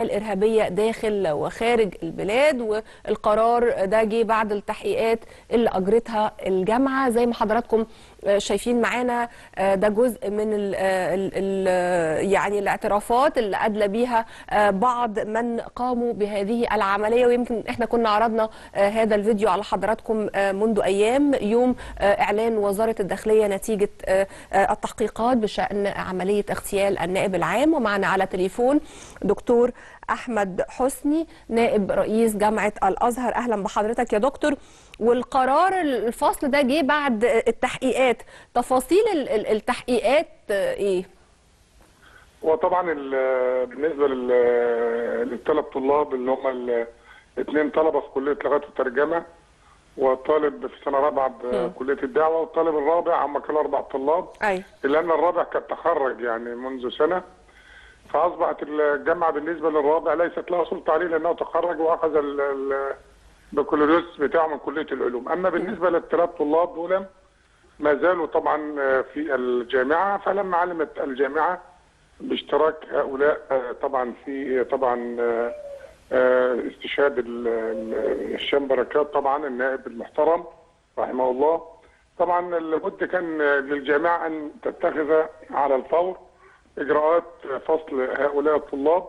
الإرهابية داخل وخارج البلاد، والقرار ده جه بعد التحقيقات اللي أجرتها الجامعة. زي ما حضراتكم شايفين معانا، ده جزء من يعني الاعترافات اللي أدلى بيها بعض من قاموا بهذه العملية. ويمكن احنا كنا عرضنا هذا الفيديو على حضراتكم منذ أيام، يوم إعلان وزارة الداخلية نتيجة التحقيقات بشأن عملية اغتيال النائب العام. ومعنا على تليفون دكتور أحمد حسني، نائب رئيس جامعة الأزهر. أهلا بحضرتك يا دكتور. والقرار الفصل ده جه بعد التحقيقات، تفاصيل التحقيقات إيه؟ وطبعا بالنسبة للثلاث طلاب اللي هم الاثنين طلبة في كلية لغات وترجمة، وطالب في سنة رابعة بكلية الدعوة، والطالب الرابع، هم كانوا 4 طلاب. أي. لأن الرابع كان تخرج يعني منذ سنة، فأصبحت الجامعة بالنسبة للرابع ليست لها سلطة عليه لأنه تخرج وأخذ البكالوريوس بتاعه من كلية العلوم. أما بالنسبة للثلاث طلاب دول ما زالوا طبعا في الجامعة، فلما علمت الجامعة باشتراك هؤلاء طبعا في استشهاد الشام بركات طبعا النائب المحترم رحمه الله، طبعا لابد كان للجامعة أن تتخذ على الفور إجراءات فصل هؤلاء الطلاب،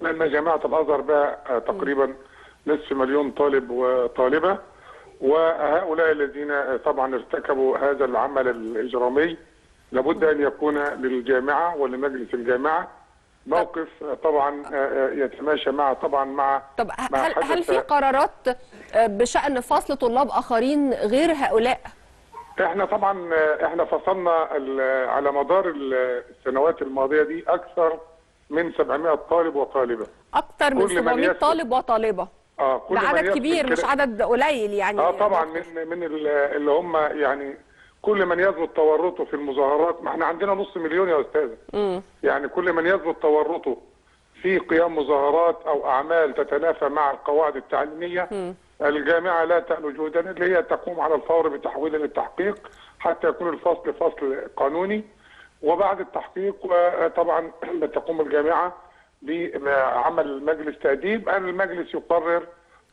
لأن جامعة الأزهر بها تقريبا نصف مليون طالب وطالبة، وهؤلاء الذين طبعا ارتكبوا هذا العمل الإجرامي لابد أن يكون للجامعة ولمجلس الجامعة موقف طبعا يتماشى مع طب هل في قرارات بشأن فصل طلاب آخرين غير هؤلاء؟ احنا طبعا فصلنا على مدار السنوات الماضيه دي اكثر من 700 طالب وطالبه. اكثر من 700 طالب وطالبه. كل ده عدد كبير مش عدد قليل يعني. طبعا من اللي هم يعني كل من يثبت تورطه في المظاهرات، ما احنا عندنا نص مليون يا استاذه. يعني كل من يثبت تورطه في قيام مظاهرات او اعمال تتنافى مع القواعد التعليميه، الجامعة لا تألو جهدا اللي هي تقوم على الفور بتحويل للتحقيق حتى يكون الفصل فصل قانوني. وبعد التحقيق طبعا تقوم الجامعة بعمل مجلس تأديب، المجلس يقرر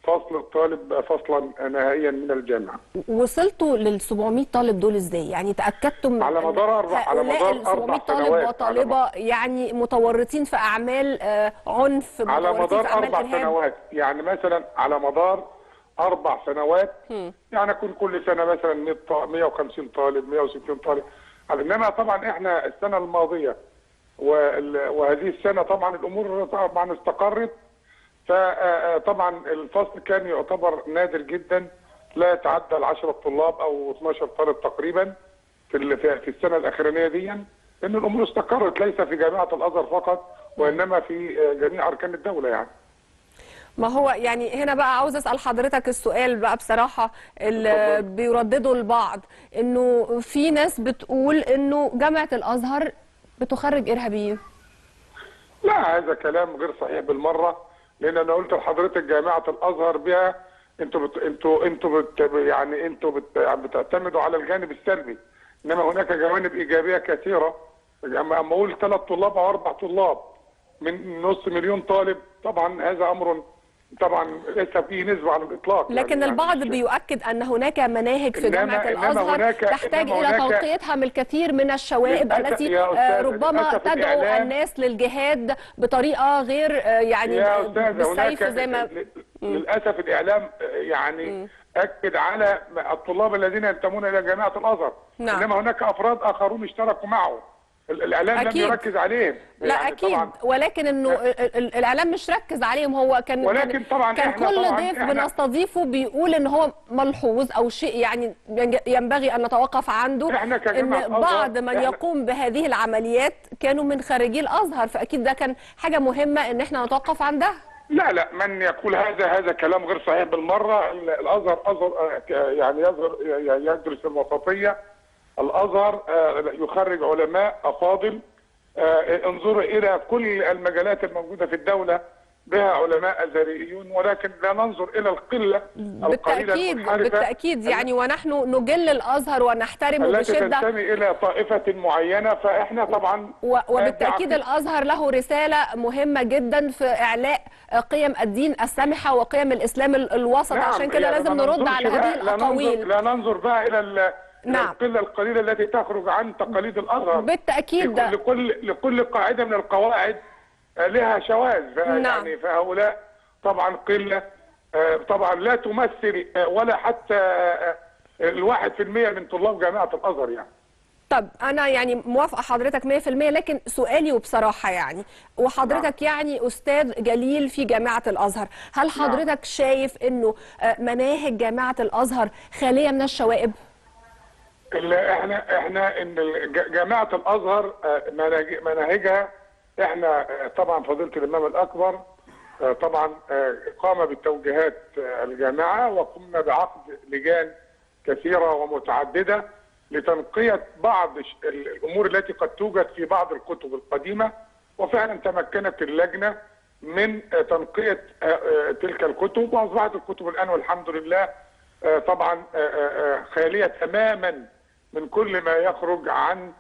فصل الطالب فصلا نهائيا من الجامعة. وصلتوا لل 700 طالب دول ازاي؟ يعني تأكدتم على مدار 700 طالب وطالبة يعني متورطين في أعمال عنف، على مدار 4 سنوات. يعني مثلا على مدار 4 سنوات يعني كل سنة مثلا 150 طالب 160 طالب. انما طبعا احنا السنة الماضية وهذه السنة طبعا الامور طبعا استقرت، فطبعا الفصل كان يعتبر نادر جدا، لا يتعدى 10 طلاب او 12 طالب تقريبا في السنة الاخرانية دي، لان الامور استقرت ليس في جامعة الازهر فقط وانما في جميع اركان الدولة. يعني ما هو يعني هنا بقى عاوز اسال حضرتك السؤال بقى بصراحه اللي بيردده البعض، انه في ناس بتقول انه جامعه الازهر بتخرج ارهابيين. لا، هذا كلام غير صحيح بالمره، لان انا قلت لحضرتك جامعه الازهر بها انتوا بتعتمدوا على الجانب السلبي، انما هناك جوانب ايجابيه كثيره. اما اقول 3 طلاب او 4 طلاب من نص مليون طالب، طبعا هذا امر طبعا ليس فيه نسبة على الإطلاق. لكن يعني البعض بيؤكد أن هناك مناهج في جامعة الأزهر تحتاج إلى تنقيتها من الكثير من الشوائب التي ربما تدعو الناس للجهاد بطريقة غير يعني بالسيف زي ما للأسف الإعلام يعني أكد على الطلاب الذين ينتمون إلى جامعة الأزهر. نعم. إنما هناك أفراد آخرون اشتركوا معه، الإعلام أكيد. لم يركز عليهم. لا يعني أكيد طبعا. ولكن إنه الإعلام مش ركز عليهم. هو ولكن طبعا كان كل ضيف بنستضيفه بيقول إن هو ملحوظ أو شيء يعني ينبغي أن نتوقف عنده، إن بعض من يقوم بهذه العمليات كانوا من خريجي الأزهر، فأكيد ده كان حاجة مهمة إن إحنا نتوقف عندها. لا، من يقول هذا كلام غير صحيح بالمرة. الأزهر يعني يدرس الوسطية. الأزهر يخرج علماء أفاضل. انظروا إلى كل المجالات الموجودة في الدولة بها علماء أزهريون، ولكن لا ننظر إلى القلة القليلة المنحرفة بالتأكيد يعني، ونحن نجل الأزهر ونحترمه التي بشدة تنتمي إلى طائفة معينة، فإحنا طبعا وبالتأكيد الأزهر له رسالة مهمة جدا في إعلاء قيم الدين السامحة وقيم الإسلام الوسط. نعم، عشان كده يعني لازم نرد على هذه الأقاويل. لا ننظر بقى إلى نعم. القلة القليلة التي تخرج عن تقاليد الأزهر. بالتأكيد لكل قاعدة من القواعد لها شواذ، نعم. يعني فهؤلاء طبعا قلة طبعا لا تمثل ولا حتى 1% من طلاب جامعة الأزهر يعني. طب أنا يعني موافقة حضرتك 100%، لكن سؤالي وبصراحة يعني، وحضرتك يعني أستاذ جليل في جامعة الأزهر، هل حضرتك شايف إنه مناهج جامعة الأزهر خالية من الشوائب؟ احنا ان جامعة الأزهر مناهجها، احنا طبعا فضيلة الإمام الأكبر طبعا قام بالتوجيهات الجامعة، وقمنا بعقد لجان كثيرة ومتعددة لتنقية بعض الأمور التي قد توجد في بعض الكتب القديمة، وفعلا تمكنت اللجنة من تنقية تلك الكتب، وأصبحت الكتب الآن والحمد لله طبعا خالية تماما من كل ما يخرج عن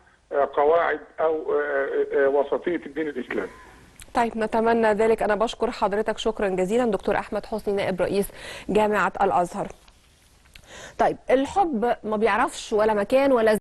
قواعد أو وسطية الدين الإسلامي. طيب نتمنى ذلك. أنا بشكر حضرتك شكرا جزيلا دكتور أحمد حسني نائب رئيس جامعة الأزهر. طيب الحب ما بيعرفش ولا مكان ولا